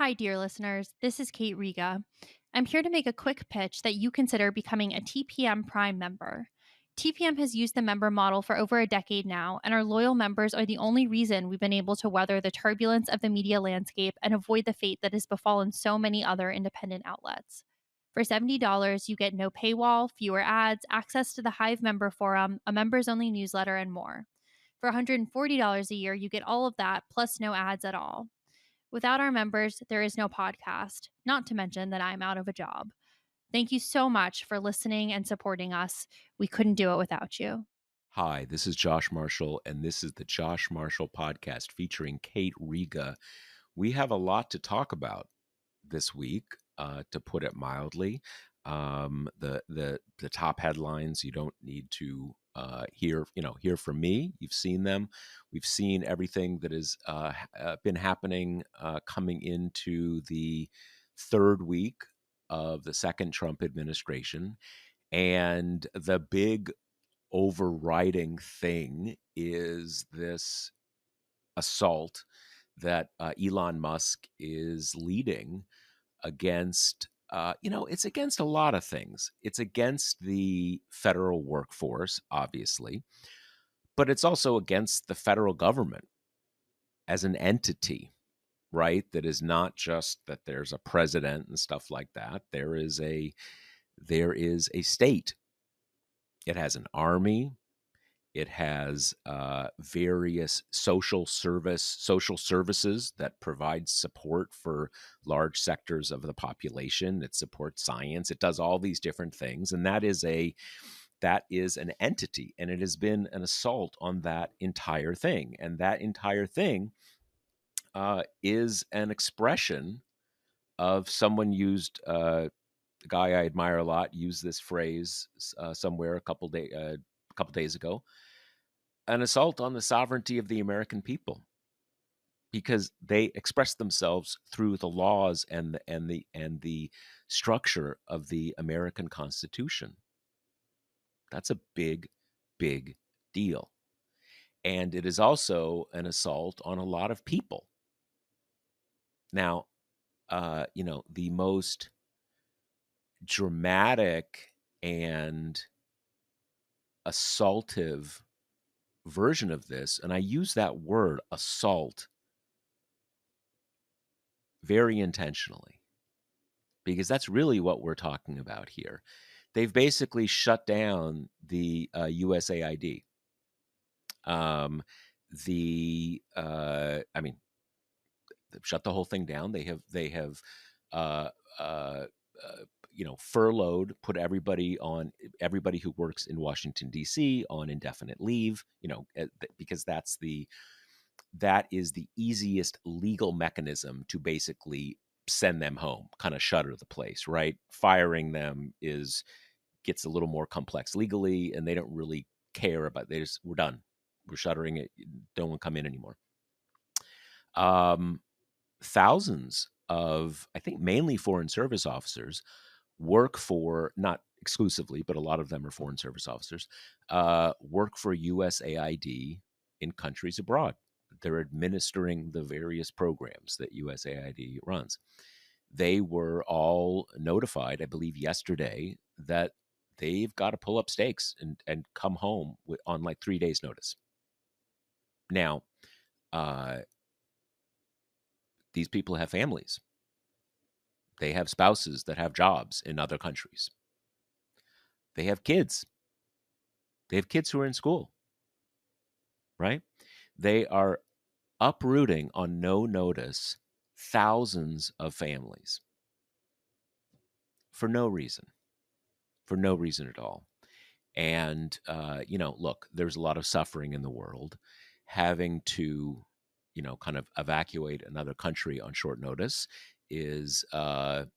Hi, dear listeners. This is Kate Riga. I'm here to make a quick pitch that you consider becoming a TPM Prime member. TPM has used the member model for over a decade now, and our loyal members are the only reason we've been able to weather the turbulence of the media landscape and avoid the fate that has befallen so many other independent outlets. For $70, you get no paywall, fewer ads, access to the Hive member forum, a members only newsletter, and more. For $140 a year, you get all of that, plus no ads at all. Without our members, there is no podcast, not to mention that I'm out of a job. Thank you so much for listening and supporting us. We couldn't do it without you. Hi, this is Josh Marshall, and this is the Josh Marshall Podcast featuring Kate Riga. We have a lot to talk about this week, to put it mildly. The top headlines you don't need to hear from me. You've seen them. We've seen everything that has been happening coming into the third week of the second Trump administration, and the big overriding thing is this assault that Elon Musk is leading against. It's against a lot of things. It's against the federal workforce, obviously, but it's also against the federal government as an entity, right? That is not just that there's a president and stuff like that. There is a state. It has an army. It has various social services that provide support for large sectors of the population. It supports science. It does all these different things, and that is an entity, and it has been an assault on that entire thing. And that entire thing is an expression of someone used. A guy I admire a lot used this phrase somewhere a couple days ago, an assault on the sovereignty of the American people, because they express themselves through the laws and the structure of the American Constitution. That's a big, big deal. And it is also an assault on a lot of people. Now, the most dramatic and assaultive version of this, and I use that word assault very intentionally, because that's really what we're talking about here. They've basically shut down the USAID. I mean, they've shut the whole thing down. They have uh, uh, furloughed, put everybody who works in Washington D.C. on indefinite leave. Because that is the easiest legal mechanism to basically send them home, kind of shutter the place, right? Firing them gets a little more complex legally, and they don't really care about. We're done. We're shuttering it. Don't come in anymore. Um, Thousands of, I think, mainly foreign service officers work for, not exclusively, but a lot of them are foreign service officers, work for USAID in countries abroad. They're administering the various programs that USAID runs. They were all notified, I believe, yesterday that they've got to pull up stakes and come home on like 3 days' notice. Now, uh, these people have families. They have spouses that have jobs in other countries. They have kids. They have kids who are in school, right? They are uprooting on no notice thousands of families for no reason, at all. And, look, there's a lot of suffering in the world. Having to, kind of evacuate another country on short notice is, you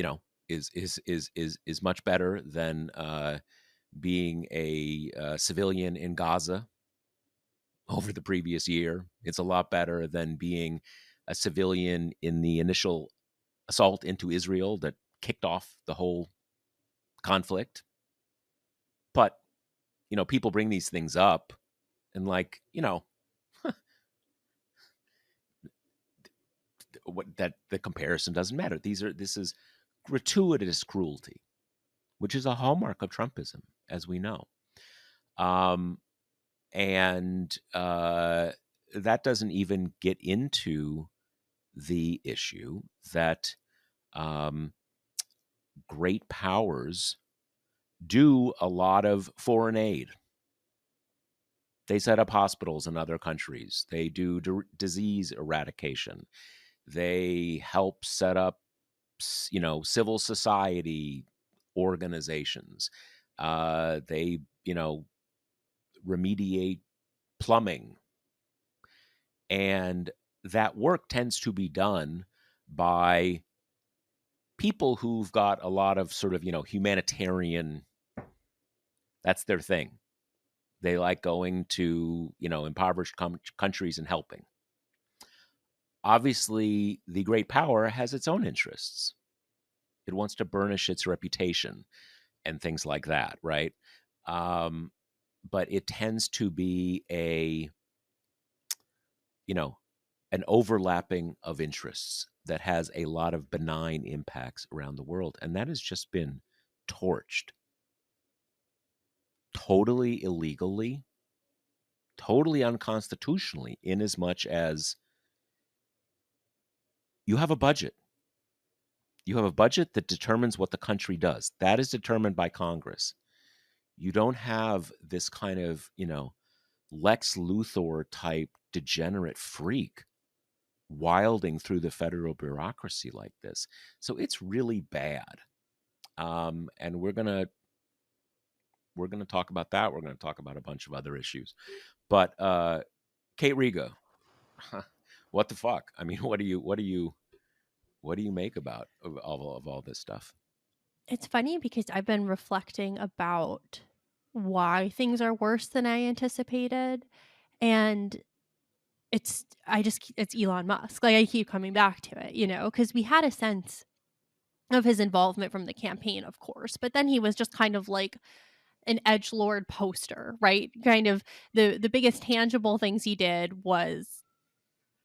know, is much better than being a civilian in Gaza over the previous year. It's a lot better than being a civilian in the initial assault into Israel that kicked off the whole conflict. But, people bring these things up, and that the comparison doesn't matter. This is gratuitous cruelty, which is a hallmark of Trumpism, as we know. Um, and that doesn't even get into the issue that um, great powers do a lot of foreign aid. They set up hospitals in other countries. They do disease eradication. They help set up, civil society organizations. They, remediate plumbing. And that work tends to be done by people who've got a lot of sort of, humanitarian, that's their thing. They like going to, impoverished countries and helping. Obviously, the great power has its own interests. It wants to burnish its reputation and things like that, right? Um, but it tends to be you know, an overlapping of interests that has a lot of benign impacts around the world. And that has just been torched totally illegally, totally unconstitutionally, in as much as you have a budget. You have a budget that determines what the country does. That is determined by Congress. You don't have this kind of, Lex Luthor type degenerate freak wilding through the federal bureaucracy like this. So it's really bad. And we're gonna talk about that. We're gonna talk about a bunch of other issues. But Kate Riga, what the fuck? I mean, what do you make about of all this stuff? It's funny because I've been reflecting about why things are worse than I anticipated. And it's Elon Musk. Like, I keep coming back to it, because we had a sense of his involvement from the campaign, of course, but then he was just kind of like an edgelord poster, right? Kind of the biggest tangible things he did was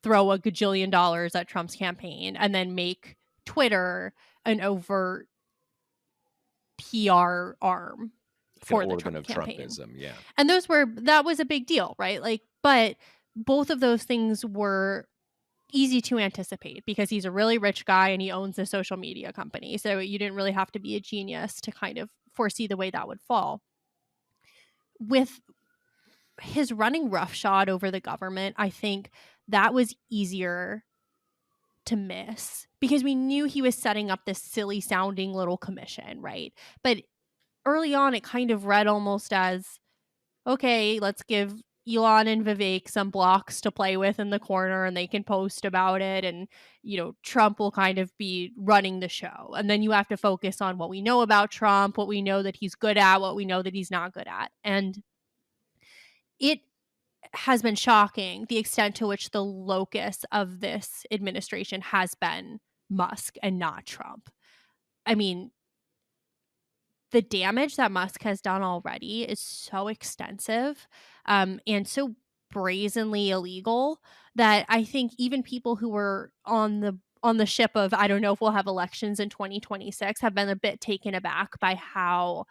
throw a gajillion dollars at Trump's campaign and then make Twitter an overt PR arm Like an for the organ Trump of campaign. Trumpism, yeah. And that was a big deal, right? Like, but both of those things were easy to anticipate because he's a really rich guy and he owns a social media company. So you didn't really have to be a genius to kind of foresee the way that would fall. With his running roughshod over the government, I think that was easier to miss because we knew he was setting up this silly sounding little commission, right? But early on, it kind of read almost as, okay, let's give Elon and Vivek some blocks to play with in the corner and they can post about it. And, Trump will kind of be running the show. And then you have to focus on what we know about Trump, what we know that he's good at, what we know that he's not good at. And it has been shocking the extent to which the locus of this administration has been Musk and not Trump. I mean, the damage that Musk has done already is so extensive, and so brazenly illegal that I think even people who were on the ship of, I don't know if we'll have elections in 2026, have been a bit taken aback by how,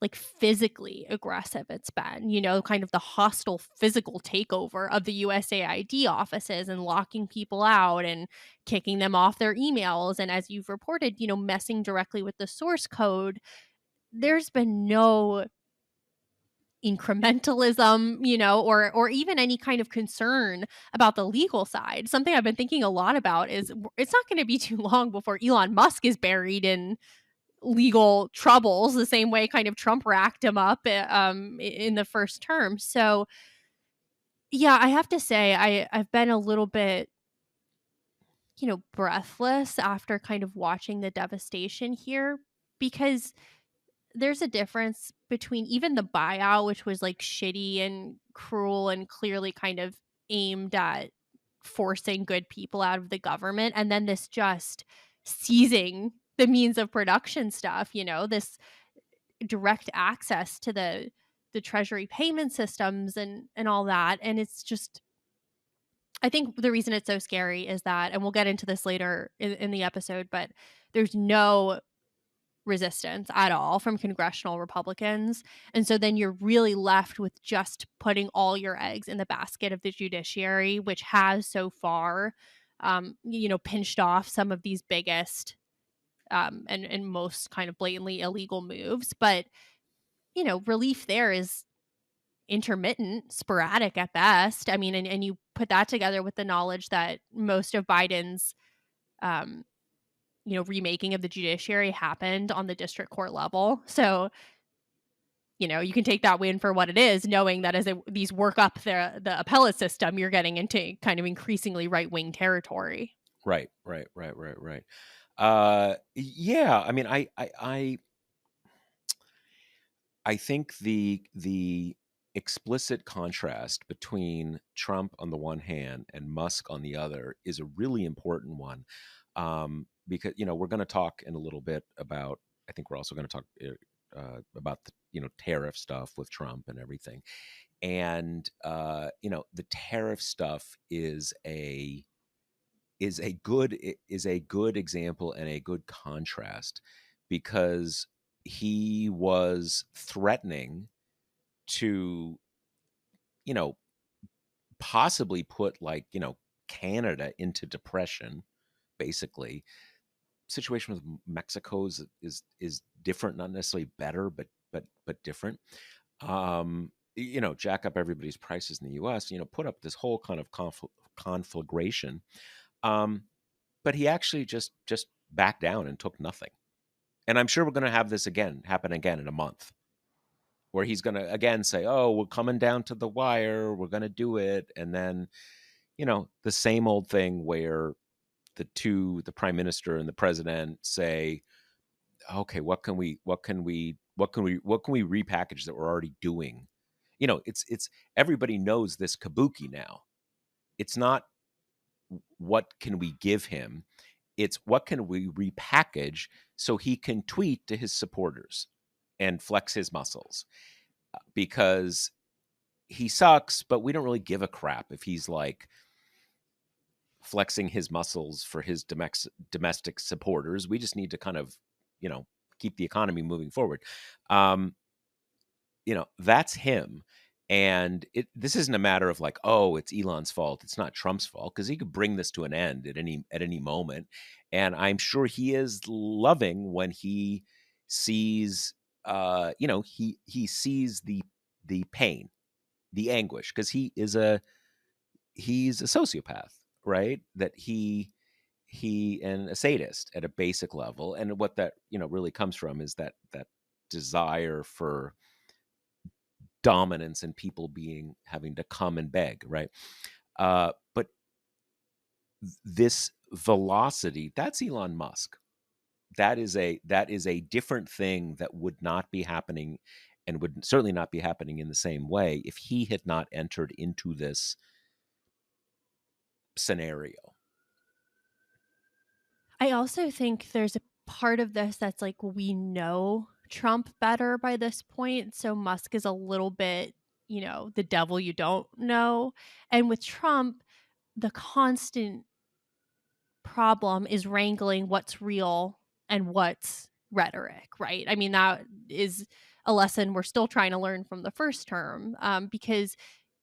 like, physically aggressive it's been, kind of the hostile physical takeover of the USAID offices and locking people out and kicking them off their emails. And as you've reported, messing directly with the source code. There's been no incrementalism, or even any kind of concern about the legal side. Something I've been thinking a lot about is it's not going to be too long before Elon Musk is buried in legal troubles the same way kind of Trump racked him up in the first term. So yeah, I have to say I've been a little bit, breathless after kind of watching the devastation here because there's a difference between even the buyout, which was like shitty and cruel and clearly kind of aimed at forcing good people out of the government, and then this just seizing the means of production stuff, this direct access to the treasury payment systems and all that. And it's just I think the reason it's so scary is that, and we'll get into this later in the episode, but there's no resistance at all from congressional Republicans. And so then you're really left with just putting all your eggs in the basket of the judiciary, which has so far, pinched off some of these biggest and most kind of blatantly illegal moves. But, relief there is intermittent, sporadic at best. I mean, and you put that together with the knowledge that most of Biden's um, remaking of the judiciary happened on the district court level. So, you can take that win for what it is, knowing that as these work up the appellate system, you're getting into kind of increasingly right wing territory. Right, right, right, right, right. Yeah, I mean, I think the explicit contrast between Trump on the one hand and Musk on the other is a really important one, because we're going to talk in a little bit about. I think we're also going to talk about the tariff stuff with Trump and everything, and the tariff stuff is a good example and a good contrast because he was threatening to, you know, possibly put Canada into depression. Basically, situation with Mexico is different, not necessarily better, but different. Jack up everybody's prices in the U.S. Put up this whole kind of conflagration. Um, but he actually just backed down and took nothing. And I'm sure we're going to have this happen again in a month, where he's going to again say, "Oh, we're coming down to the wire. We're going to do it," and then the same old thing where the prime minister and the president say, "Okay, what can we repackage that we're already doing?" It's everybody knows this kabuki now. It's not what can we give him, it's what can we repackage so he can tweet to his supporters and flex his muscles, because he sucks, but we don't really give a crap if he's like flexing his muscles for his domestic supporters. We just need to kind of, keep the economy moving forward. Um, that's him. And this isn't a matter of like, oh, it's Elon's fault. It's not Trump's fault, because he could bring this to an end at any moment. And I'm sure he is loving when he sees, he sees the pain, the anguish, because he's a sociopath, right? That he and a sadist at a basic level, and what that really comes from is that desire for dominance and people having to come and beg, right? But this velocity, that's Elon Musk. That is a different thing that would not be happening, and would certainly not be happening in the same way if he had not entered into this scenario. I also think there's a part of this that's like we know Trump better by this point. So Musk is a little bit, the devil you don't know. And with Trump, the constant problem is wrangling what's real and what's rhetoric, right? I mean, that is a lesson we're still trying to learn from the first term, because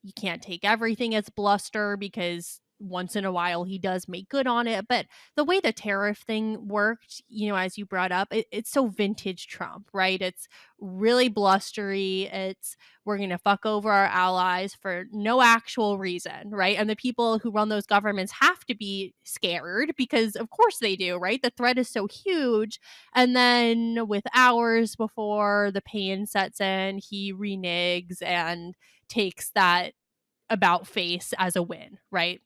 you can't take everything as bluster, because once in a while he does make good on it. But the way the tariff thing worked, as you brought up, it's so vintage Trump, right? It's really blustery. It's we're going to fuck over our allies for no actual reason, right? And the people who run those governments have to be scared because, of course, they do, right? The threat is so huge. And then, with hours before the pain sets in, he reneges and takes that about face as a win, right?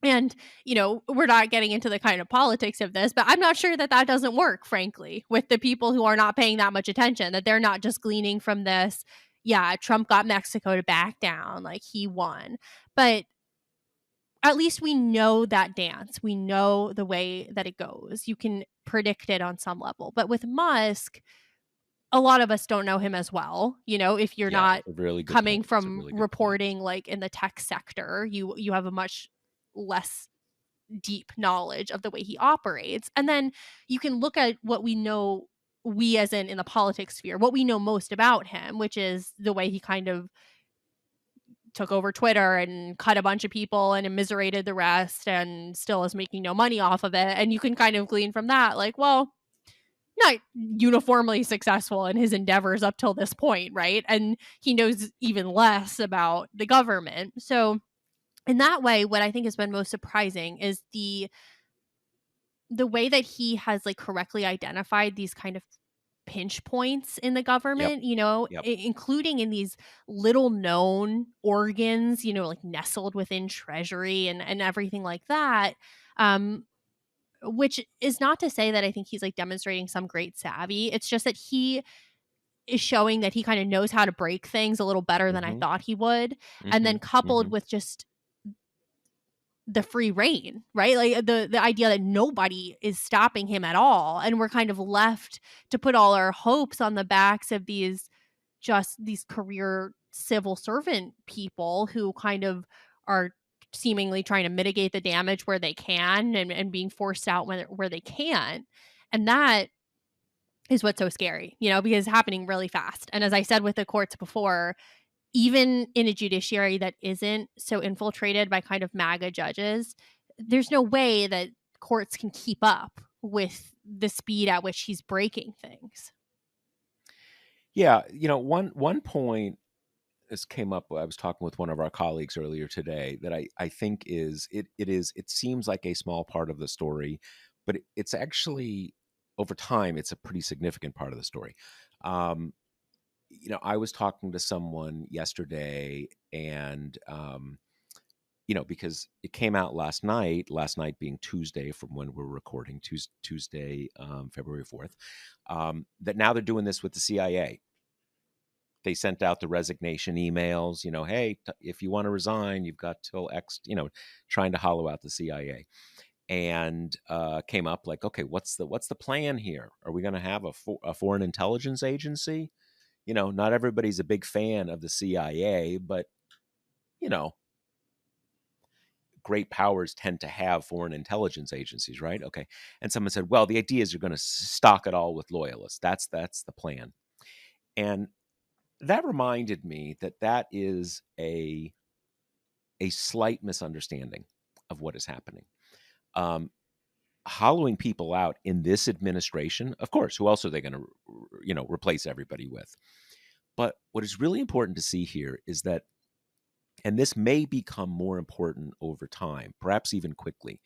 And, we're not getting into the kind of politics of this, but I'm not sure that that doesn't work, frankly, with the people who are not paying that much attention, that they're not just gleaning from this. Yeah, Trump got Mexico to back down, like he won. But at least we know that dance. We know the way that it goes. You can predict it on some level. But with Musk, a lot of us don't know him as well. If you're Yeah, not that's a really good coming point. That's a from really good point. reporting like in the tech sector, you have a much less deep knowledge of the way he operates. And then you can look at what we know, we as in the politics sphere, what we know most about him, which is the way he kind of took over Twitter and cut a bunch of people and immiserated the rest and still is making no money off of it. And you can kind of glean from that, like, well, not uniformly successful in his endeavors up till this point, right? And he knows even less about the government. So in that way, what I think has been most surprising is the way that he has like correctly identified these kind of pinch points in the Yep. government, Yep. including in these little known organs, like nestled within treasury and everything like that. Um, which is not to say that I think he's like demonstrating some great savvy. It's just that he is showing that he kind of knows how to break things a little better than I Mhm. thought he would. And then Mhm. coupled Mhm. with just the free reign, right? Like the idea that nobody is stopping him at all, and we're kind of left to put all our hopes on the backs of these career civil servant people who kind of are seemingly trying to mitigate the damage where they can and being forced out where they can't. And that is what's so scary, because it's happening really fast. And as I said with the courts before, even in a judiciary that isn't so infiltrated by kind of MAGA judges, there's no way that courts can keep up with the speed at which he's breaking things. Yeah, one point this came up. I was talking with one of our colleagues earlier today that I think it seems like a small part of the story, but it's actually over time it's a pretty significant part of the story. Um, I was talking to someone yesterday, and because it came out last night being Tuesday from when we're recording, Tuesday, February 4th, that now they're doing this with the CIA. They sent out the resignation emails, hey, if you want to resign, you've got till X, trying to hollow out the CIA. And came up like, okay, what's the plan here? Are we going to have a foreign intelligence agency? Not everybody's a big fan of the CIA, but you know, great powers tend to have foreign intelligence agencies, right? Okay. And someone said, well, the idea is you're going to stock it all with loyalists. That's the plan. And that reminded me that is a slight misunderstanding of what is happening. Um, Hollowing people out in this administration, of course, who else are they going to, replace everybody with? But what is really important to see here is that, and this may become more important over time, perhaps even quickly,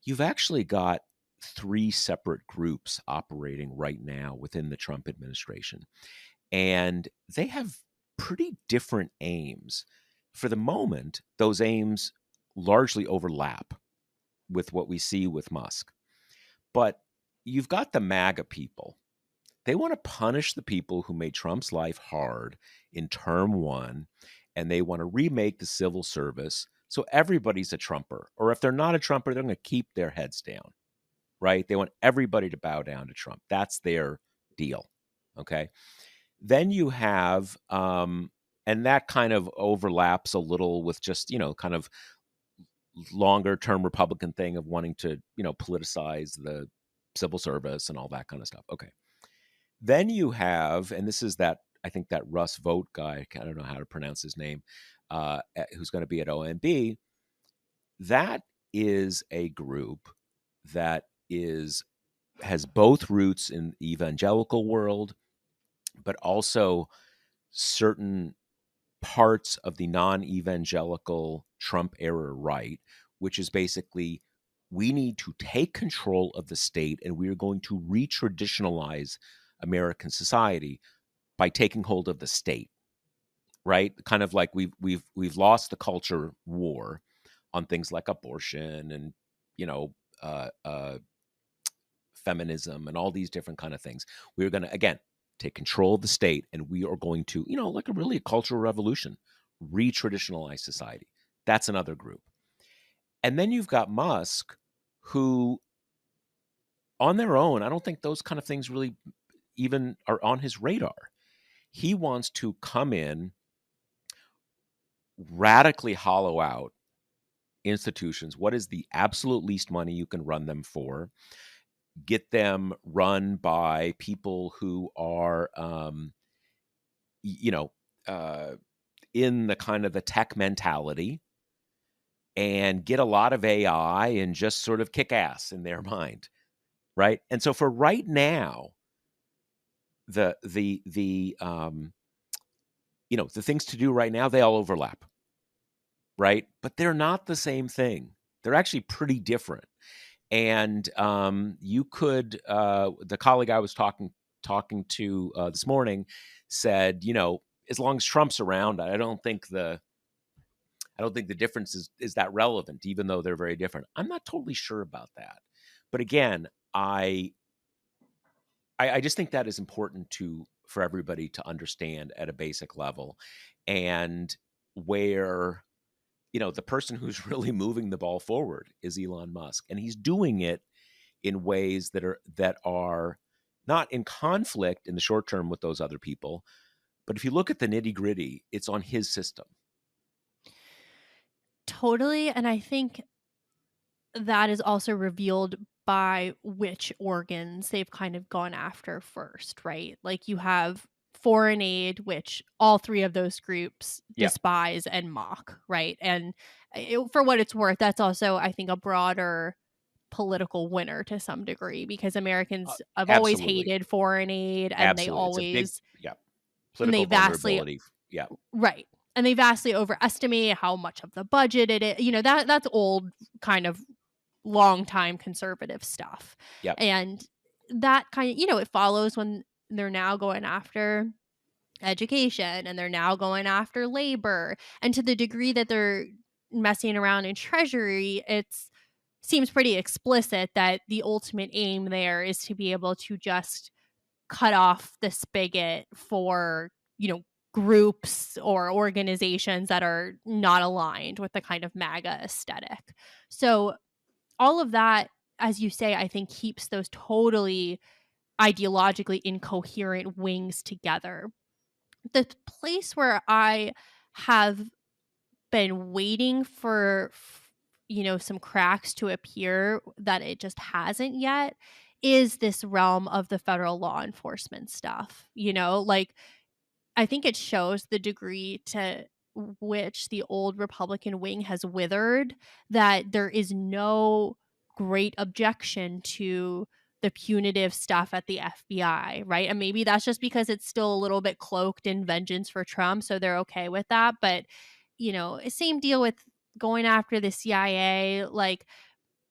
you've actually got three separate groups operating right now within the Trump administration. And they have pretty different aims. For the moment, those aims largely overlap with what we see with Musk. But you've got the MAGA people. They want to punish the people who made Trump's life hard in term one, and they want to remake the civil service so everybody's a Trumper. Or if they're not a Trumper, they're going to keep their heads down, right? They want everybody to bow down to Trump. That's their deal. Okay. Then you have, and that kind of overlaps a little with just, kind of longer term Republican thing of wanting to, politicize the civil service and all that kind of stuff. Okay. Then you have, and this is that, I think that Russ Vogt guy, I don't know how to pronounce his name, who's going to be at OMB. That is a group that has both roots in the evangelical world, but also certain parts of the non-evangelical Trump era right, which is basically we need to take control of the state and we are going to retraditionalize American society by taking hold of the state, right? Kind of like we've lost the culture war on things like abortion and you know uh, uh, feminism and all these different kind of things. We're going to again take control of the state, and we are going to like a cultural revolution, re-traditionalize society. That's another group. And then you've got Musk, who on their own, I don't think those kind of things really even are on his radar. He wants to come in, radically hollow out institutions, what is the absolute least money you can run them for, get them run by people who are, you know, uh, in the kind of the tech mentality, and get a lot of AI and just sort of kick ass in their mind, right? And so for right now, the the things to do right now, they all overlap, right? But they're not the same thing. They're actually pretty different. And you could, the colleague I was talking to this morning said, as long as Trump's around, I don't think the difference is that relevant, even though they're very different. I'm not totally sure about that, but again, I just think that is important for everybody to understand at a basic level, and where the person who's really moving the ball forward is Elon Musk, and he's doing it in ways that are not in conflict in the short term with those other people, but if you look at the nitty gritty, it's on his system. Totally. And I think that is also revealed by which organs they've kind of gone after first, right? Like you have foreign aid, which all three of those groups Yeah, despise and mock, right? And for what it's worth, that's also, I think, a broader political winner to some degree because uh, Americans have always absolutely, hated foreign aid and they absolutely. It's a big, always, yeah, and they political vastly, vulnerability. Yeah, right. And they vastly overestimate how much of the budget it is. That's old kind of long time conservative stuff. yeah. And that kind of, it follows when they're now going after education and they're now going after labor. And to the degree that they're messing around in treasury, it's seems pretty explicit that the ultimate aim there is to be able to just cut off the spigot for, groups or organizations that are not aligned with the kind of MAGA aesthetic. So all of that, as you say, I think keeps those totally ideologically incoherent wings together. The place where I have been waiting for some cracks to appear that it just hasn't yet is this realm of the federal law enforcement stuff. Like I think it shows the degree to which the old Republican wing has withered, that there is no great objection to the punitive stuff at the FBI, right? And maybe that's just because it's still a little bit cloaked in vengeance for Trump, so they're okay with that. But, same deal with going after the CIA. Like,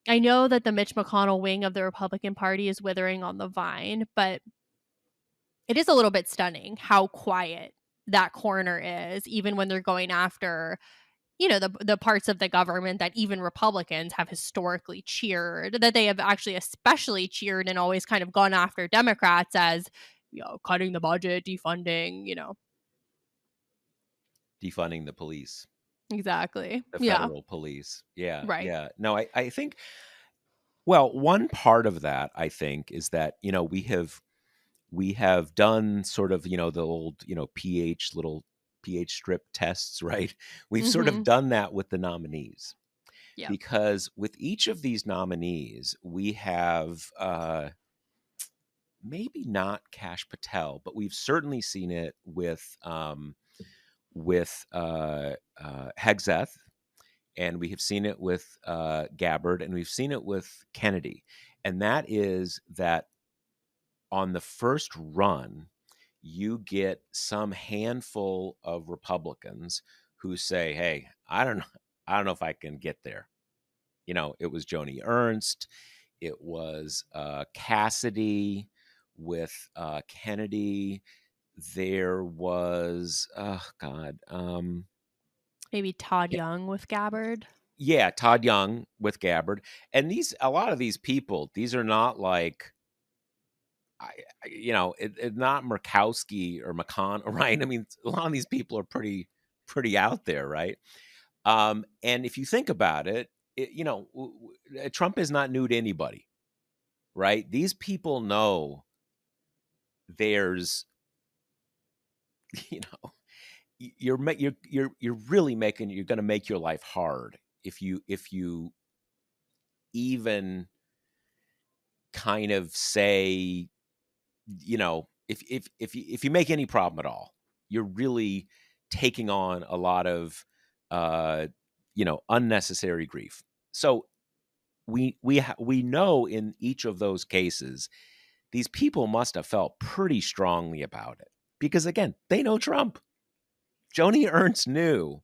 I know that the Mitch McConnell wing of the Republican Party is withering on the vine, but it is a little bit stunning how quiet that corner is, even when they're going after, the parts of the government that even Republicans have historically cheered, that they have actually especially cheered and always kind of gone after Democrats as, cutting the budget, defunding. Defunding the police, Exactly. the Yeah. federal police. Yeah, Right. yeah. No, I think, well, one part of that, I think, is that, we have done sort of, the old, pH strip tests, right? We've sort of Mhm. done that with the nominees, Yep. because with each of these nominees, we have, maybe not Kash Patel, but we've certainly seen it with Hegseth, and we have seen it with Gabbard, and we've seen it with Kennedy. And that is that on the first run, you get some handful of Republicans who say, "Hey, I don't know if I can get there." It was Joni Ernst, it was Cassidy with Kennedy. There was, oh God, Maybe Todd Young with Gabbard. yeah, Todd Young with Gabbard. And a lot of these people, these are not like, not Murkowski or McConnell, right? I mean, a lot of these people are pretty out there, right? And if you think about it, Trump is not new to anybody, right? These people know there's, you know, you're really you're going to make your life hard if you even kind of say, if you make any problem at all, you're really taking on a lot of unnecessary grief. So we know in each of those cases, these people must have felt pretty strongly about it because again, they know Trump. Joni Ernst knew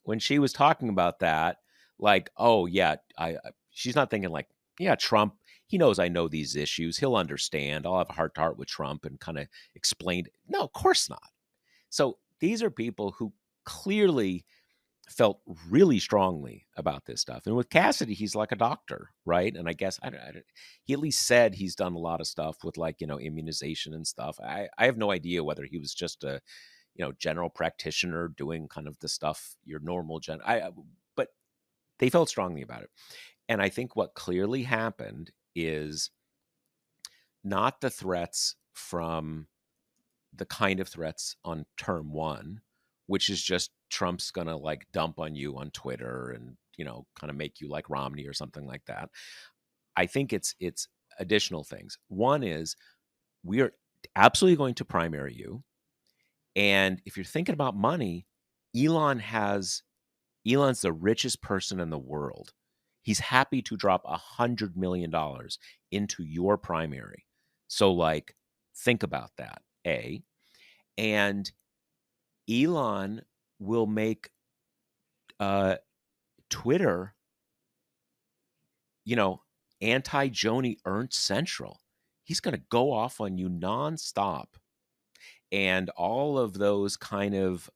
when she was talking about that, like, oh yeah, she's not thinking like, yeah, Trump, he knows I know these issues. He'll understand. I'll have a heart to heart with Trump and kind of explain. No, of course not. So these are people who clearly felt really strongly about this stuff. And with Cassidy, he's like a doctor, right? And I guess he at least said he's done a lot of stuff with like, immunization and stuff. I have no idea whether he was just a, general practitioner doing kind of the stuff your normal but they felt strongly about it. And I think what clearly happened is not the threats from the kind of threats on term one, which is just Trump's going to like dump on you on Twitter and, kind of make you like Romney or something like that. I think it's additional things. One is we are absolutely going to primary you. And if you're thinking about money, Elon's the richest person in the world. He's happy to drop $100 million into your primary. So like, think about that. And Elon will make Twitter, anti Joni Ernst central. He's going to go off on you nonstop. And all of those kind of,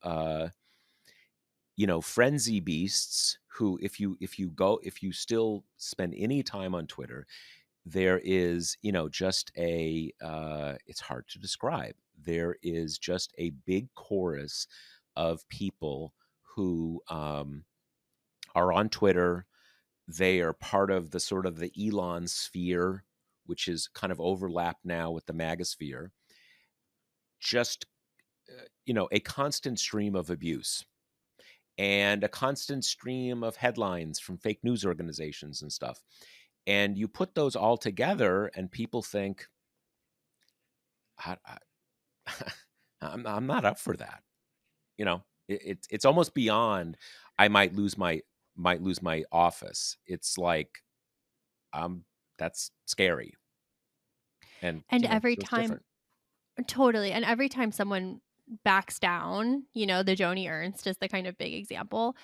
frenzy beasts who, if you still spend any time on Twitter, there is, just it's hard to describe. There is just a big chorus of people who are on Twitter. They are part of the sort of the Elon sphere, which is kind of overlapped now with the MAGA sphere. Just, a constant stream of abuse and a constant stream of headlines from fake news organizations and stuff. And you put those all together and people think, I'm not up for that. It's almost beyond, I might lose my office. It's like, that's scary. And, And every so it's time, different. totally. And every time someone backs down, the Joni Ernst is the kind of big example.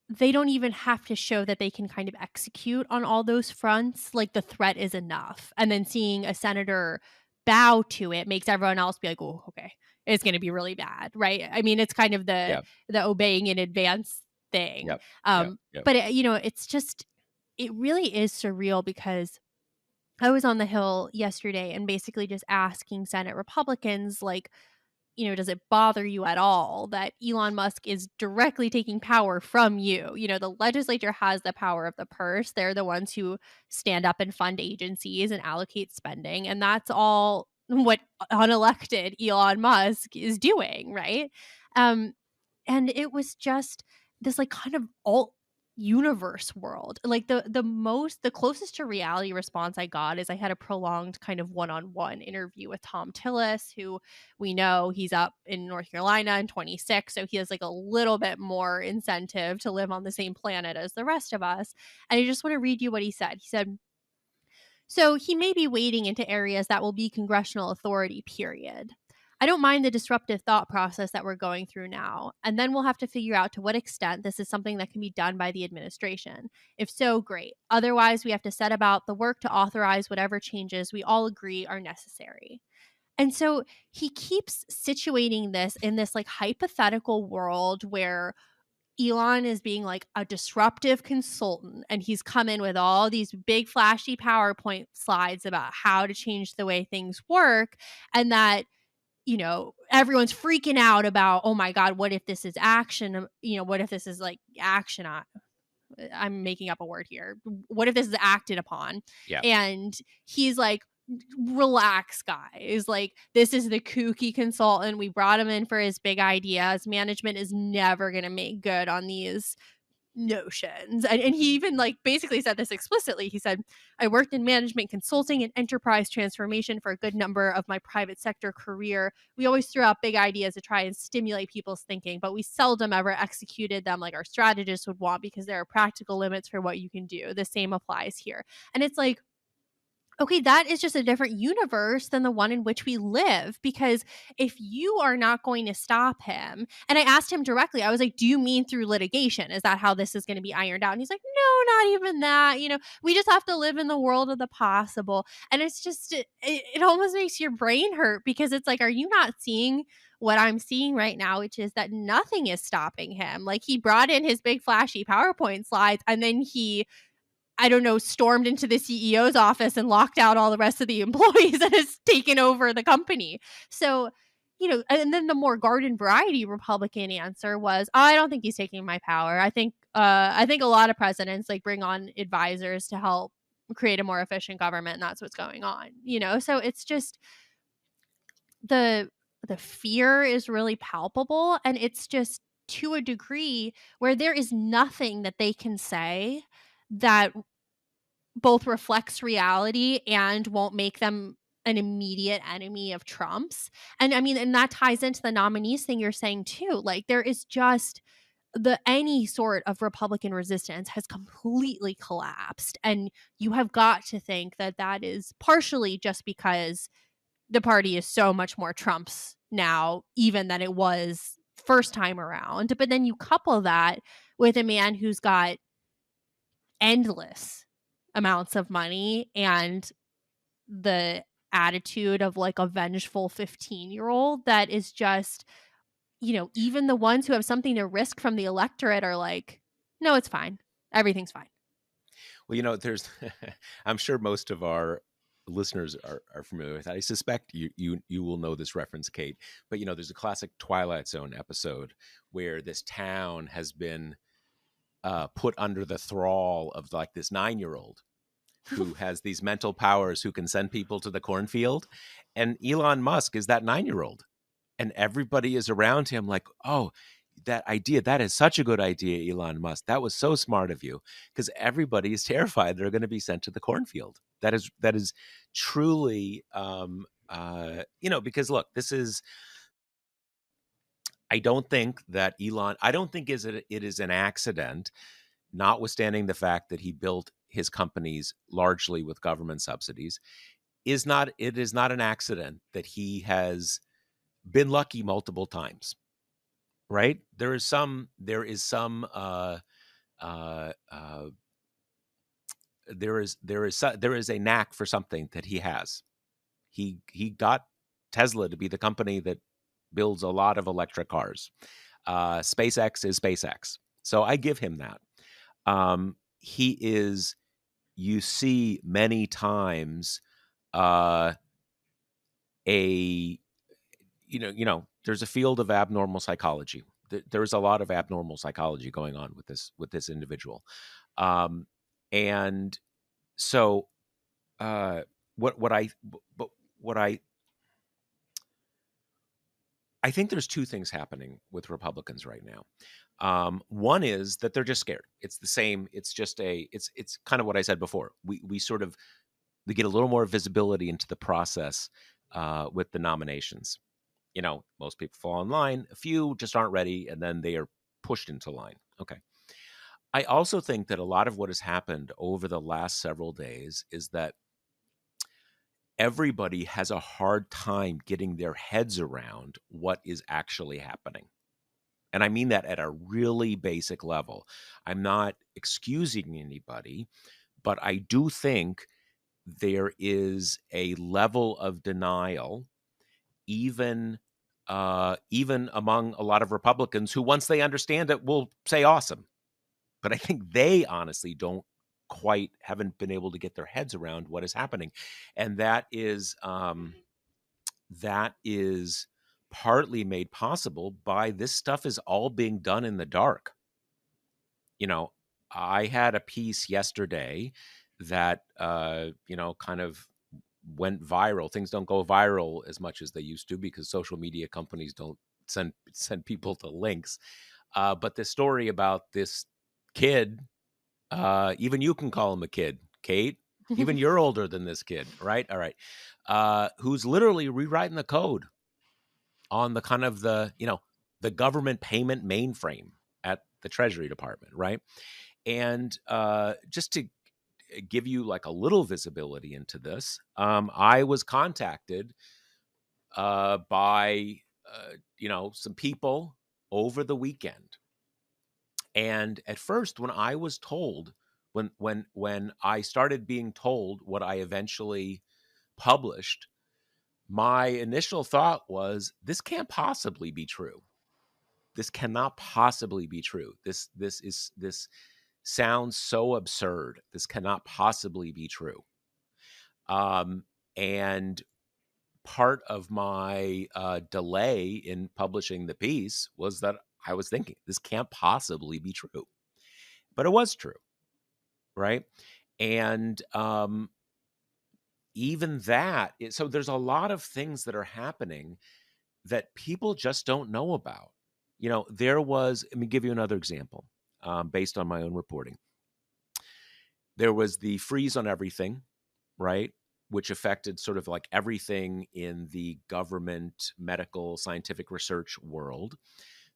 They don't even have to show that they can kind of execute on all those fronts. Like the threat is enough. And then seeing a senator bow to it makes everyone else be like, oh, okay, it's going to be really bad. Right. I mean, it's kind of the Yeah. obeying in advance thing. Yep. Yep. But it's just, it really is surreal because I was on the Hill yesterday and basically just asking Senate Republicans, like, does it bother you at all that Elon Musk is directly taking power from you? The legislature has the power of the purse. They're the ones who stand up and fund agencies and allocate spending. And that's all what unelected Elon Musk is doing, right? Um, and it was just this like kind of alt universe world. Like the closest to reality response I got is I had a prolonged kind of one-on-one interview with Tom Tillis, who we know he's up in North Carolina in 26, so he has like a little bit more incentive to live on the same planet as the rest of us. And I just want to read you what he said. He said, so he may be wading into areas that will be congressional authority, period. I don't mind the disruptive thought process that we're going through now, and then we'll have to figure out to what extent this is something that can be done by the administration. If so, great. Otherwise, we have to set about the work to authorize whatever changes we all agree are necessary. And so he keeps situating this in this like hypothetical world where Elon is being like a disruptive consultant, and he's come in with all these big flashy PowerPoint slides about how to change the way things work, and that everyone's freaking out about, oh my God, what if this is action? What if this is like action? I'm making up a word here. What if this is acted upon? Yeah. And he's like, relax, guys. Like, this is the kooky consultant. We brought him in for his big ideas. Management is never going to make good on these notions. And he even like basically said this explicitly. He said, I worked in management consulting and enterprise transformation for a good number of my private sector career. We always threw out big ideas to try and stimulate people's thinking, but we seldom ever executed them like our strategists would want because there are practical limits for what you can do. The same applies here. And it's like, okay, that is just a different universe than the one in which we live. Because if you are not going to stop him, and I asked him directly, I was like, do you mean through litigation? Is that how this is going to be ironed out? And he's like, no, not even that. We just have to live in the world of the possible. And it's just, it almost makes your brain hurt because it's like, are you not seeing what I'm seeing right now, which is that nothing is stopping him? Like, he brought in his big flashy PowerPoint slides and then he, I don't know, stormed into the CEO's office and locked out all the rest of the employees and has taken over the company. So, and then the more garden variety Republican answer was, I don't think he's taking my power. I think a lot of presidents like bring on advisors to help create a more efficient government, and that's what's going on. So it's just the fear is really palpable, and it's just to a degree where there is nothing that they can say that both reflects reality and won't make them an immediate enemy of Trump's. And I mean, and that ties into the nominees thing you're saying too. Like, there is just any sort of Republican resistance has completely collapsed. And you have got to think that that is partially just because the party is so much more Trump's now, even than it was first time around. But then you couple that with a man who's got endless amounts of money and the attitude of like a vengeful 15-year-old that is just, even the ones who have something to risk from the electorate are like, no, it's fine. Everything's fine. Well, there's, I'm sure most of our listeners are familiar with that. I suspect you will know this reference, Kate. But there's a classic Twilight Zone episode where this town has been put under the thrall of like this 9-year-old who has these mental powers, who can send people to the cornfield, and Elon Musk is that 9-year-old, and everybody is around him like, oh, that idea, that is such a good idea, Elon Musk. That was so smart of you, because everybody is terrified they're going to be sent to the cornfield. That is truly, because look, this is. I don't think it is an accident, notwithstanding the fact that he built his companies largely with government subsidies. It is not an accident that he has been lucky multiple times. Right? There is some there is a knack for something that he has. He got Tesla to be the company that builds a lot of electric cars. SpaceX is SpaceX. So I give him that. He is, you see many times, a there's a field of abnormal psychology. There's a lot of abnormal psychology going on with this individual, and so what I think there's two things happening with Republicans right now. One is that they're just scared. It's the same. It's just it's kind of what I said before. We get a little more visibility into the process with the nominations. Most people fall in line. A few just aren't ready, and then they are pushed into line. Okay. I also think that a lot of what has happened over the last several days is that everybody has a hard time getting their heads around what is actually happening. And I mean that at a really basic level. I'm not excusing anybody, but I do think there is a level of denial, even among a lot of Republicans who, once they understand it, will say awesome. But I think they honestly haven't been able to get their heads around what is happening. And that is partly made possible by this stuff is all being done in the dark. I had a piece yesterday that, kind of went viral. Things don't go viral as much as they used to because social media companies don't send people to links. But the story about this kid, even you can call him a kid, Kate. Even you're older than this kid, right? All right. Who's literally rewriting the code on the kind of the government payment mainframe at the Treasury Department, right? And just to give you like a little visibility into this, I was contacted by some people over the weekend, and at first, when I was told, when I started being told what I eventually published, my initial thought was, this can't possibly be true. This cannot possibly be true. This sounds so absurd. This cannot possibly be true. And part of my delay in publishing the piece was that I was thinking, this can't possibly be true. But it was true, right? And even that, so there's a lot of things that are happening that people just don't know about. Let me give you another example based on my own reporting. There was the freeze on everything, right? Which affected sort of like everything in the government, medical, scientific research world.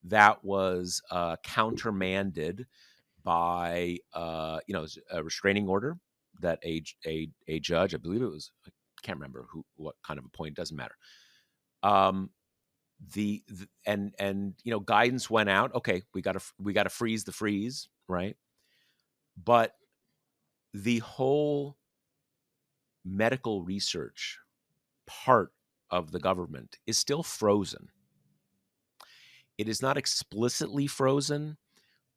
That was countermanded by a restraining order that a judge, I believe it was, I can't remember what kind of a point, doesn't matter. And guidance went out. Okay, we got to freeze the freeze, right? But the whole medical research part of the government is still frozen. It is not explicitly frozen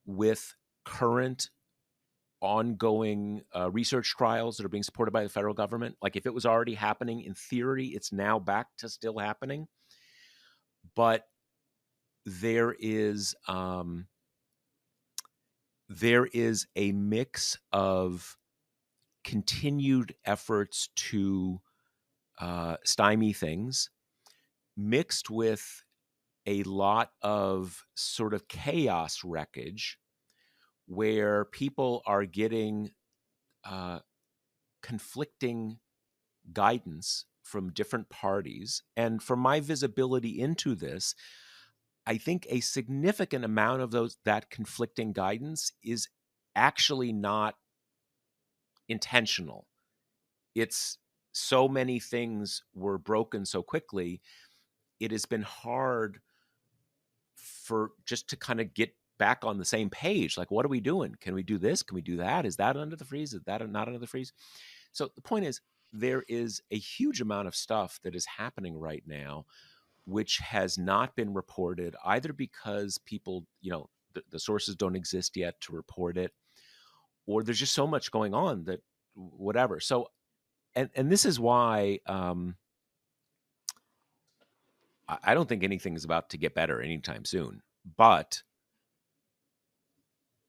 with current ongoing research trials that are being supported by the federal government. Like if it was already happening in theory, it's now back to still happening. But there is a mix of continued efforts to stymie things, mixed with a lot of sort of chaos wreckage, where people are getting conflicting guidance from different parties. And from my visibility into this, I think a significant amount of that conflicting guidance is actually not intentional. It's so many things were broken so quickly, it has been hard for just to kind of get back on the same page. Like, what are we doing? Can we do this? Can we do that? Is that under the freeze? Is that not under the freeze? So the point is, there is a huge amount of stuff that is happening right now, which has not been reported, either because people, the sources don't exist yet to report it, or there's just so much going on that whatever. So, and this is why I don't think anything is about to get better anytime soon, but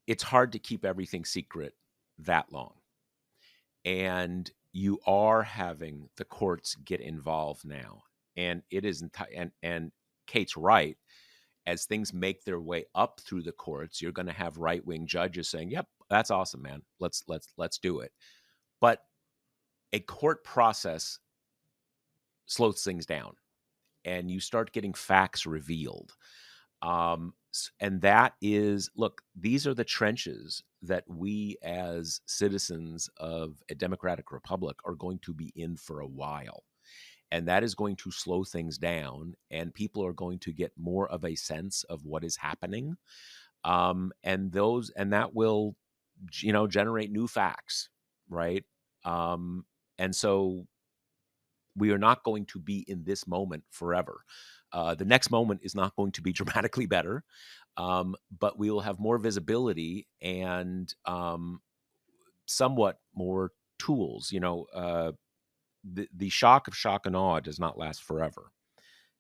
it's hard to keep everything secret that long. And you are having the courts get involved now. And it is and Kate's right. As things make their way up through the courts, you're going to have right-wing judges saying, "Yep, that's awesome, man. Let's do it." But a court process slows things down, and you start getting facts revealed. And that is, look, these are the trenches that we as citizens of a democratic republic are going to be in for a while. And that is going to slow things down, and people are going to get more of a sense of what is happening. And that will, generate new facts, right? And so we are not going to be in this moment forever. The next moment is not going to be dramatically better, but we will have more visibility and somewhat more tools. The shock of shock and awe does not last forever.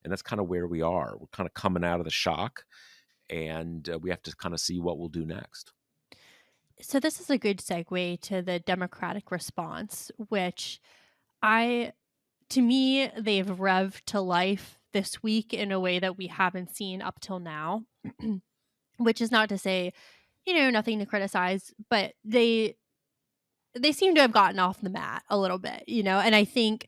And that's kind of where we are. We're kind of coming out of the shock, and we have to kind of see what we'll do next. So this is a good segue to the Democratic response, which I to me, they've revved to life this week in a way that we haven't seen up till now, which is not to say nothing to criticize, but they seem to have gotten off the mat a little bit, and I think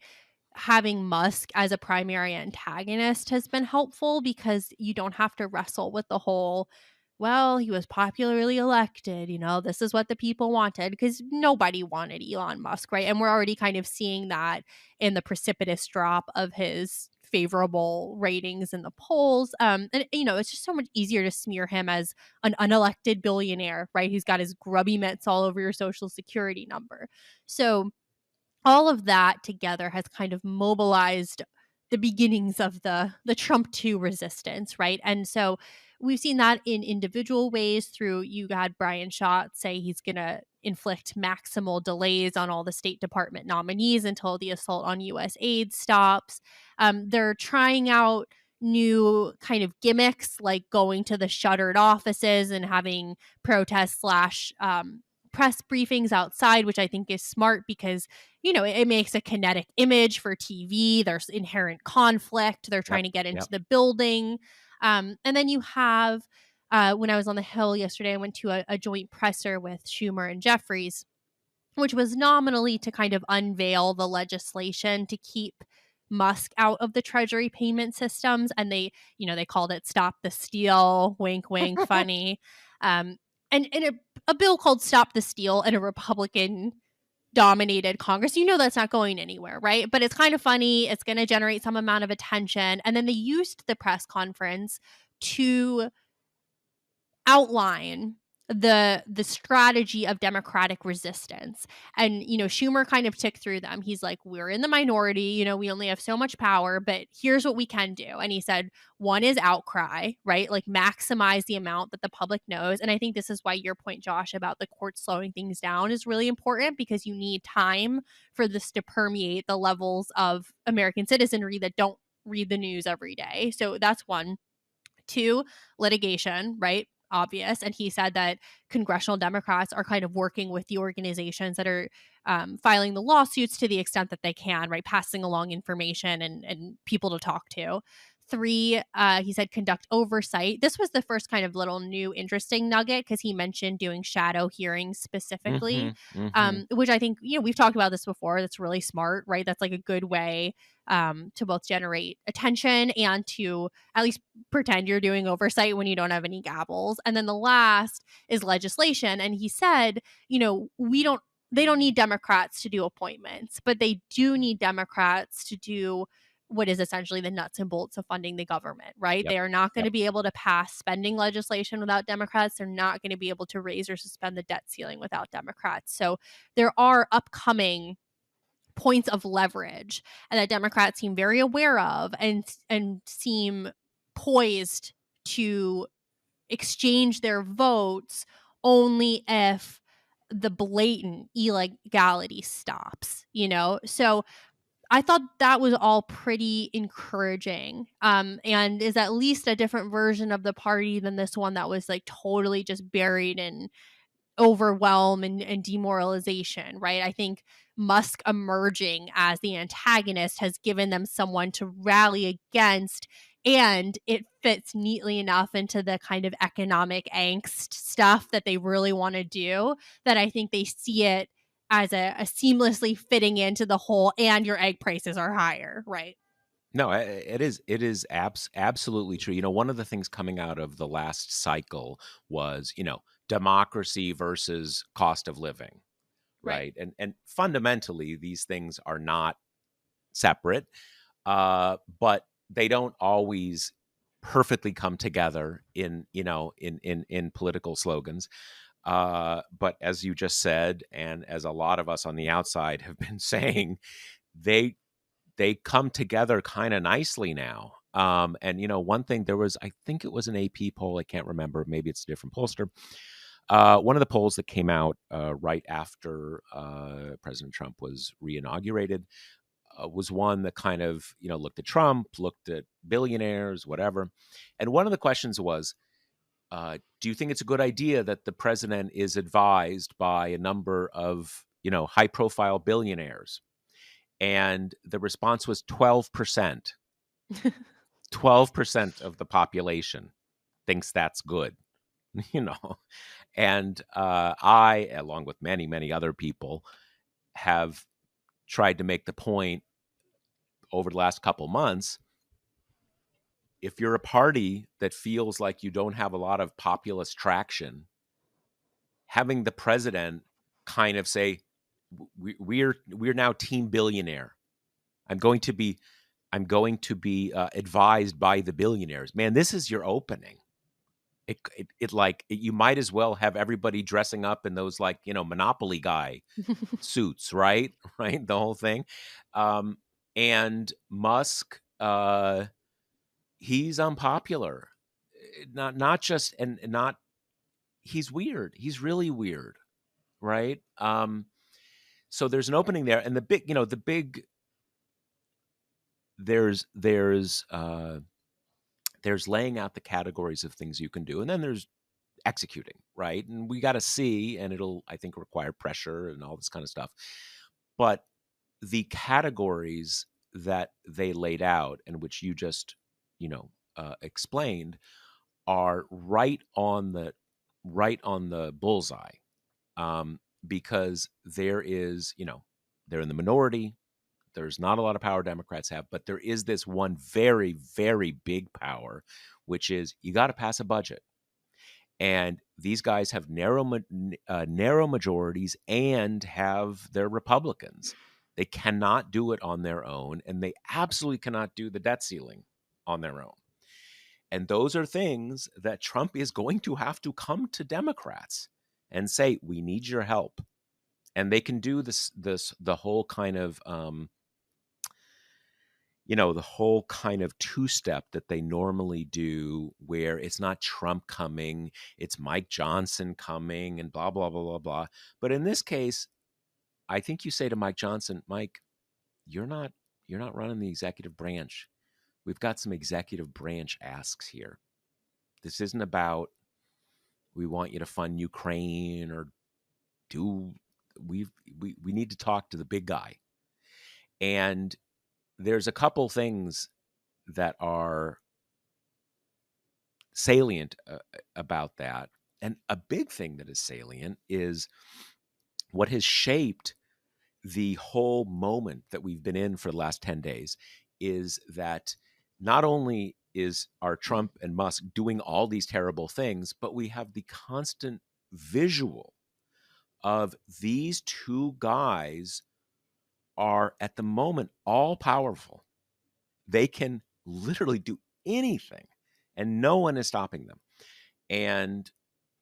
having Musk as a primary antagonist has been helpful because you don't have to wrestle with the whole, well, he was popularly elected, this is what the people wanted, because nobody wanted Elon Musk, right? And we're already kind of seeing that in the precipitous drop of his favorable ratings in the polls. And it's just so much easier to smear him as an unelected billionaire, right? He's got his grubby mitts all over your social security number. So all of that together has kind of mobilized the beginnings of the Trump 2 resistance, right? And so we've seen that in individual ways through you had Brian Schott say he's going to inflict maximal delays on all the State Department nominees until the assault on US aid stops. They're trying out new kind of gimmicks like going to the shuttered offices and having protests slash press briefings outside, which I think is smart because it makes a kinetic image for TV. There's inherent conflict. They're Yep. trying to get into Yep. the building. And then you have, when I was on the Hill yesterday, I went to a joint presser with Schumer and Jeffries, which was nominally to kind of unveil the legislation to keep Musk out of the Treasury payment systems. And they called it Stop the Steal, wink, wink, funny. Um, and a bill called Stop the Steal in a Republican dominated Congress, that's not going anywhere, right? But it's kind of funny. It's going to generate some amount of attention. And then they used the press conference to outline the strategy of democratic resistance. And Schumer kind of ticked through them. He's like, we're in the minority, we only have so much power, but here's what we can do. And he said, one is outcry, right? Like maximize the amount that the public knows. And I think this is why your point, Josh, about the court slowing things down is really important, because you need time for this to permeate the levels of American citizenry that don't read the news every day. So that's one. Two, litigation, right? Obvious. And he said that congressional Democrats are kind of working with the organizations that are filing the lawsuits to the extent that they can, right? Passing along information and people to talk to. Three, he said conduct oversight. This was the first kind of little new interesting nugget because he mentioned doing shadow hearings specifically, Mm-hmm. Mm-hmm. which I think, we've talked about this before. That's really smart, right? That's like a good way to both generate attention and to at least pretend you're doing oversight when you don't have any gavels. And then the last is legislation. And he said, they don't need Democrats to do appointments, but they do need Democrats to do what is essentially the nuts and bolts of funding the government, right? Yep. They are not going to Yep. be able to pass spending legislation without Democrats. They're not going to be able to raise or suspend the debt ceiling without Democrats. So there are upcoming points of leverage and that Democrats seem very aware of and seem poised to exchange their votes only if the blatant illegality stops, So I thought that was all pretty encouraging, and is at least a different version of the party than this one that was like totally just buried in overwhelm and demoralization, right? I think Musk emerging as the antagonist has given them someone to rally against, and it fits neatly enough into the kind of economic angst stuff that they really want to do that I think they see it as a seamlessly fitting into the whole and your egg prices are higher, right? No, it is absolutely true. One of the things coming out of the last cycle was, democracy versus cost of living, Right. right? And fundamentally, these things are not separate, but they don't always perfectly come together in political slogans. But as you just said, and as a lot of us on the outside have been saying, they they come together kind of nicely now. And one thing, there was, I think it was an AP poll, I can't remember, maybe it's a different pollster. One of the polls that came out right after President Trump was reinaugurated was one that kind of looked at Trump, looked at billionaires, whatever. And one of the questions was, do you think it's a good idea that the president is advised by a number of high profile billionaires? And the response was 12%. 12% of the population thinks that's good, you know. And I, along with many, many other people, have tried to make the point over the last couple months, if you're a party that feels like you don't have a lot of populist traction, having the president kind of say, we're now team billionaire. I'm going to be advised by the billionaires. Man, this is your opening. You might as well have everybody dressing up in those, like, Monopoly guy suits, right? Right, the whole thing. And Musk, he's unpopular. Not just and not He's weird. He's really weird, right? So there's an opening there, and the big there's laying out the categories of things you can do, and then there's executing, right? And we got to see, and it'll, I think, require pressure and all this kind of stuff. But the categories that they laid out, and which you just, explained, are right on the bullseye, because they're in the minority. There's not a lot of power Democrats have, but there is this one very, very big power, which is you got to pass a budget. And these guys have narrow majorities and have their Republicans. They cannot do it on their own, and they absolutely cannot do the debt ceiling on their own. And those are things that Trump is going to have to come to Democrats and say, we need your help. And they can do the whole kind of, the whole kind of two-step that they normally do, where it's not Trump coming, it's Mike Johnson coming, and blah, blah, blah, blah, blah. But in this case, I think you say to Mike Johnson, Mike, you're not running the executive branch. We've got some executive branch asks here. This isn't about, we want you to fund Ukraine or do we need to talk to the big guy. And there's a couple things that are salient about that. And a big thing that is salient is what has shaped the whole moment that we've been in for the last 10 days is that not only are Trump and Musk doing all these terrible things, but we have the constant visual of these two guys are at the moment all powerful. They can literally do anything, and no one is stopping them. And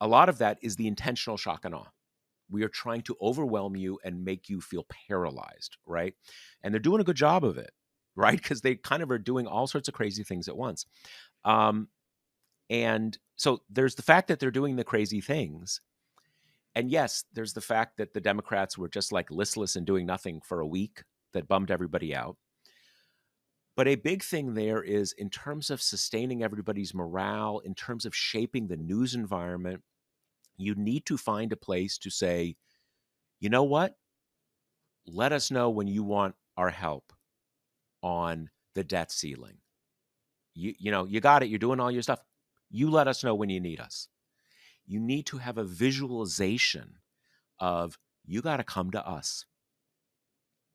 a lot of that is the intentional shock and awe. We are trying to overwhelm you and make you feel paralyzed, right? And they're doing a good job of it, right? Because they kind of are doing all sorts of crazy things at once. And so there's the fact that they're doing the crazy things. And yes, there's the fact that the Democrats were just like listless and doing nothing for a week that bummed everybody out. But a big thing there is, in terms of sustaining everybody's morale, in terms of shaping the news environment, you need to find a place to say, you know what? Let us know when you want our help on the debt ceiling. You got it. You're doing all your stuff. You let us know when you need us. You need to have a visualization of, you got to come to us.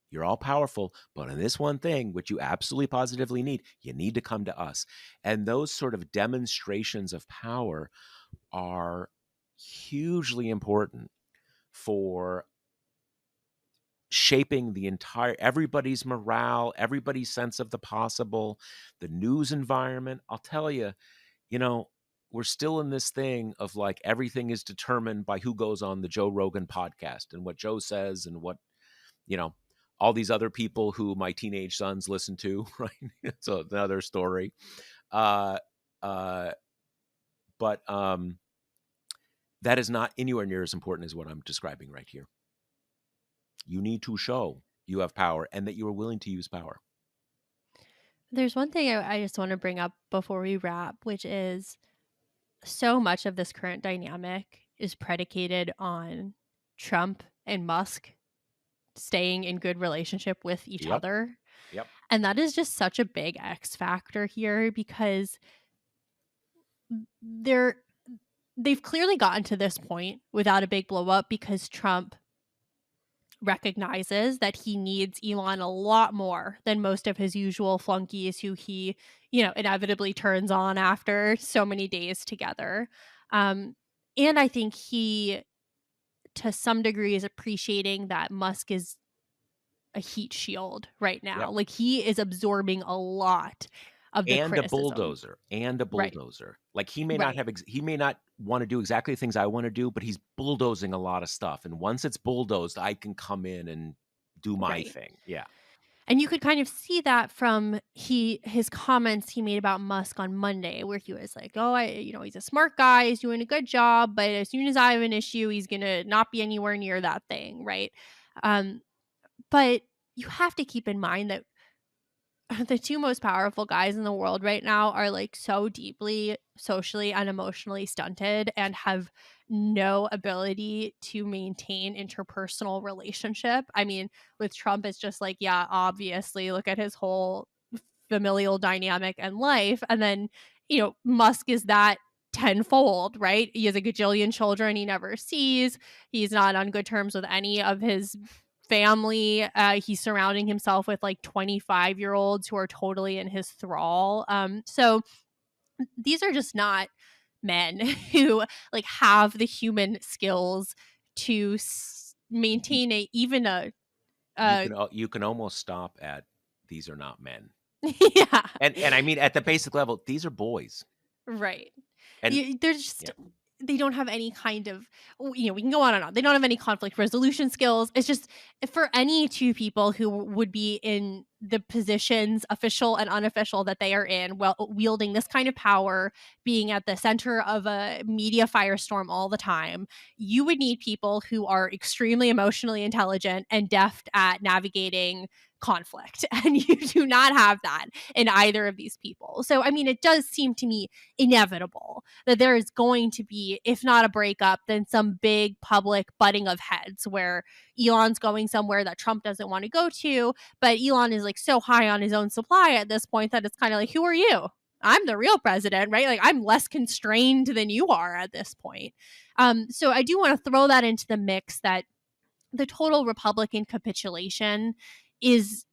You're all powerful, but in this one thing, which you absolutely positively need, you need to come to us. And those sort of demonstrations of power are hugely important for shaping everybody's morale, everybody's sense of the possible, the news environment. I'll tell you, we're still in this thing of like, everything is determined by who goes on the Joe Rogan podcast and what Joe says and what, all these other people who my teenage sons listen to, right? It's another story. But that is not anywhere near as important as what I'm describing right here. You need to show you have power and that you are willing to use power. There's one thing I just want to bring up before we wrap, which is, so much of this current dynamic is predicated on Trump and Musk staying in good relationship with each other. Yep. And that is just such a big X factor here, because they've clearly gotten to this point without a big blow up because Trump recognizes that he needs Elon a lot more than most of his usual flunkies who he, inevitably turns on after so many days together. Um, and I think he, to some degree, is appreciating that Musk is a heat shield right now. Yep. Like he is absorbing a lot of the And a criticism. bulldozer, and a Right. bulldozer. Like he may not Right. have he may not want to do exactly the things I want to do, but he's bulldozing a lot of stuff. And once it's bulldozed, I can come in and do my Right. thing. Yeah. And you could kind of see that from his comments he made about Musk on Monday, where he was like, "Oh, he's a smart guy, he's doing a good job, but as soon as I have an issue, he's gonna not be anywhere near that thing." Right. Um, but you have to keep in mind that the two most powerful guys in the world right now are like so deeply socially and emotionally stunted and have no ability to maintain interpersonal relationship. I mean, with Trump, it's just like, yeah, obviously, look at his whole familial dynamic and life. And then, Musk is that tenfold, right? He has a gajillion children he never sees. He's not on good terms with any of his family. He's surrounding himself with like 25-year-olds who are totally in his thrall. So these are just not men who like have the human skills to You, maintain a even a you can almost stop at these are not men. yeah, And I mean at the basic level, these are boys. right. And They're just yeah, they don't have any kind of we can go on and on. They don't have any conflict resolution skills. It's just for any two people who would be in the positions, official and unofficial, that they are in, well, wielding this kind of power, being at the center of a media firestorm all the time, you would need people who are extremely emotionally intelligent and deft at navigating conflict. And you do not have that in either of these people. So, I mean, it does seem to me inevitable that there is going to be, if not a breakup, then some big public butting of heads where Elon's going somewhere that Trump doesn't want to go to, but Elon is like so high on his own supply at this point that it's kind of like, who are you? I'm the real president, right? Like I'm less constrained than you are at this point. So I do want to throw that into the mix that the total Republican capitulation is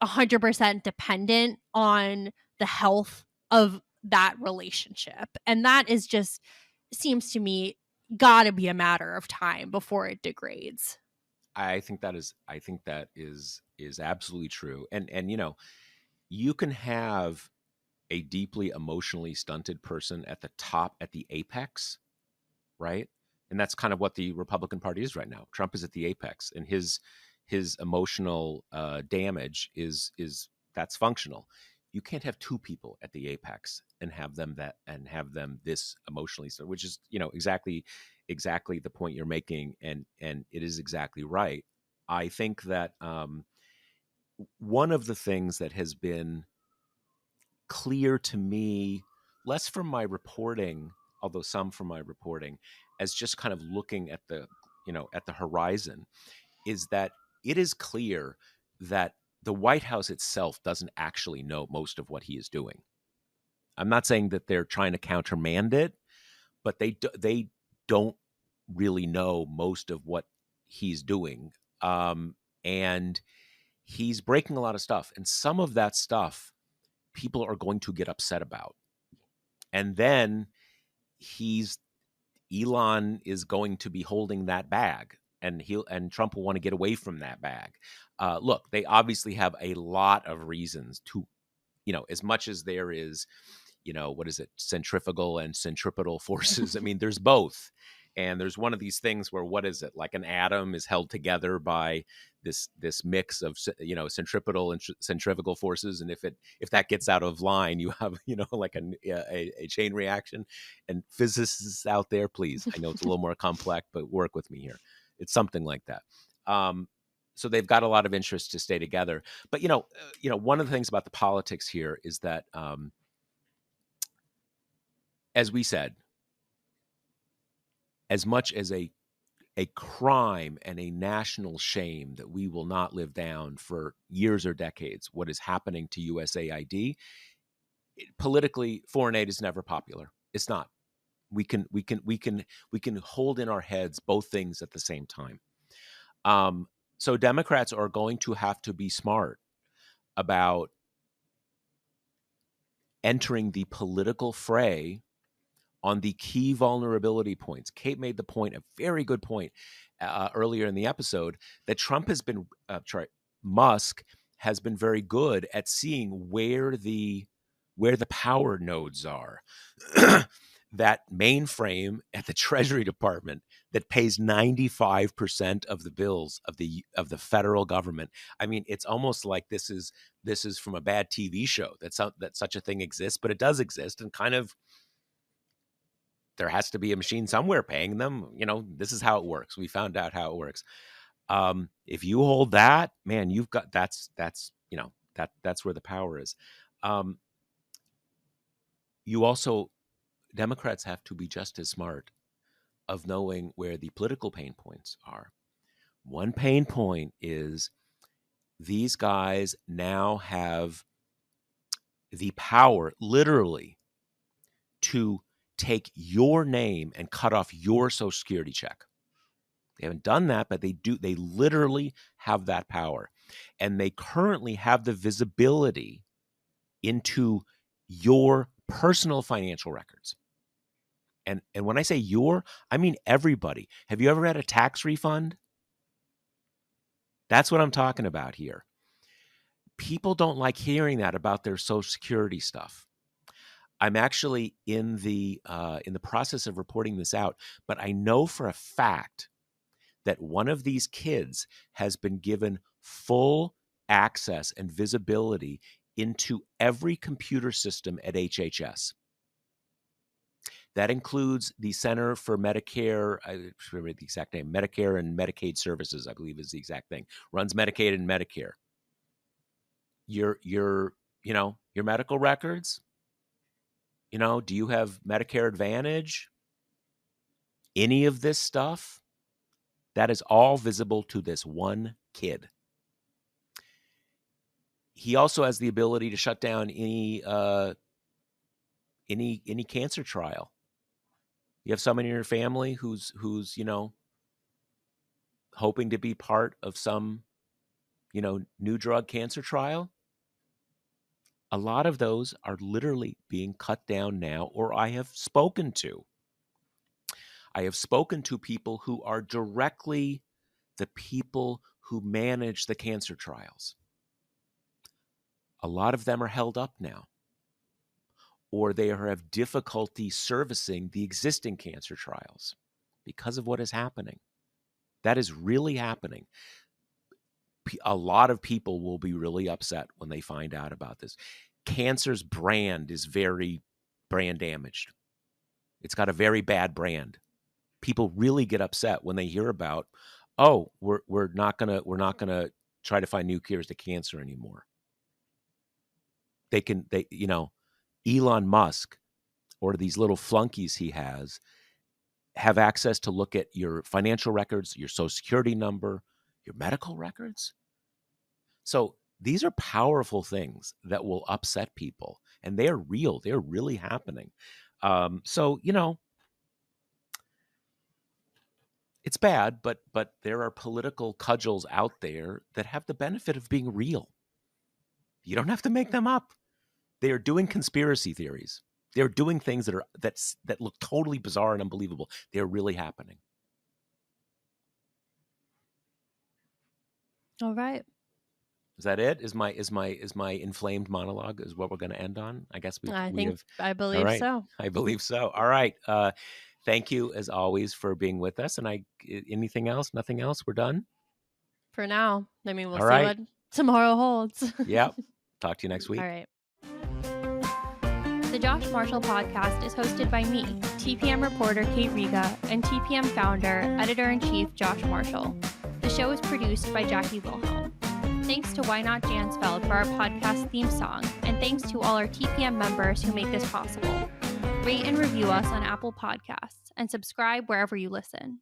100% dependent on the health of that relationship. And that is just, seems to me, gotta be a matter of time before it degrades. I think that is absolutely true. And you can have a deeply emotionally stunted person at the top, at the apex, right? And that's kind of what the Republican Party is right now. Trump is at the apex, and his emotional damage is that's functional. You can't have two people at the apex and have them this emotionally, so which is exactly the point you're making, and it is exactly right. I think that one of the things that has been clear to me, less from my reporting, although some from my reporting, as just kind of looking at the horizon, is that it is clear that the White House itself doesn't actually know most of what he is doing. I'm not saying that they're trying to countermand it, but they don't really know most of what he's doing, and he's breaking a lot of stuff, and some of that stuff people are going to get upset about. And then he's Elon is going to be holding that bag, and Trump will want to get away from that bag. Look, they obviously have a lot of reasons to, as much as there is, what is it, centrifugal and centripetal forces. I mean, there's both. And there's one of these things where, what is it, like an atom is held together by this mix of centripetal and centrifugal forces, and if that gets out of line, you have like a chain reaction. And physicists out there, please, I know it's a little more complex, but work with me here. It's something like that. So they've got a lot of interest to stay together. But one of the things about the politics here is that, as we said, as much as a crime and a national shame that we will not live down for years or decades, what is happening to USAID, politically, foreign aid is never popular. It's not. we can hold in our heads both things at the same time. So Democrats are going to have to be smart about entering the political fray on the key vulnerability points. Kate made the point, a very good point, earlier in the episode, that Musk has been very good at seeing where the power nodes are. That mainframe at the Treasury Department that pays 95% of the bills of the federal government. I mean, it's almost like this is from a bad TV show that such a thing exists, but it does exist, and kind of there has to be a machine somewhere paying them. This is how it works. We found out how it works. If you hold that, man, you've got that's where the power is. Democrats have to be just as smart of knowing where the political pain points are. One pain point is these guys now have the power, literally, to take your name and cut off your Social Security check. They haven't done that, but they do. They literally have that power. And they currently have the visibility into your personal financial records. And when I say I mean everybody. Have you ever had a tax refund? That's what I'm talking about here. People don't like hearing that about their Social Security stuff. I'm actually in the process of reporting this out, but I know for a fact that one of these kids has been given full access and visibility into every computer system at HHS. That includes the Center for Medicare, I remember the exact name, Medicare and Medicaid Services, I believe is the exact thing. Runs Medicaid and Medicare. Your medical records. Do you have Medicare Advantage? Any of this stuff? That is all visible to this one kid. He also has the ability to shut down any cancer trial. You have someone in your family who's hoping to be part of some new drug cancer trial. A lot of those are literally being cut down now, or I have spoken to people who are directly the people who manage the cancer trials. A lot of them are held up now, or they have difficulty servicing the existing cancer trials because of what is happening. That is really happening. A lot of people will be really upset when they find out about this. Cancer's brand is very brand damaged. It's got a very bad brand. People really get upset when they hear about, we're not gonna try to find new cures to cancer anymore. Elon Musk or these little flunkies he has have access to look at your financial records, your Social Security number, your medical records. So these are powerful things that will upset people, and they are real. They're really happening. It's bad, but there are political cudgels out there that have the benefit of being real. You don't have to make them up. They are doing conspiracy theories. They're doing things that look totally bizarre and unbelievable. They're really happening. All right. Is that it? Is my inflamed monologue is what we're going to end on? I guess I believe right. so. I believe so. All right. Thank you as always for being with us. And anything else? Nothing else? We're done for now. I mean, we'll see what tomorrow holds. Yep. Talk to you next week. All right. The Josh Marshall podcast is hosted by me, TPM reporter Kate Riga, and TPM founder, editor-in-chief Josh Marshall. The show is produced by Jackie Wilhelm. Thanks to Why Not Jansfeld for our podcast theme song, and thanks to all our TPM members who make this possible. Rate and review us on Apple Podcasts, and subscribe wherever you listen.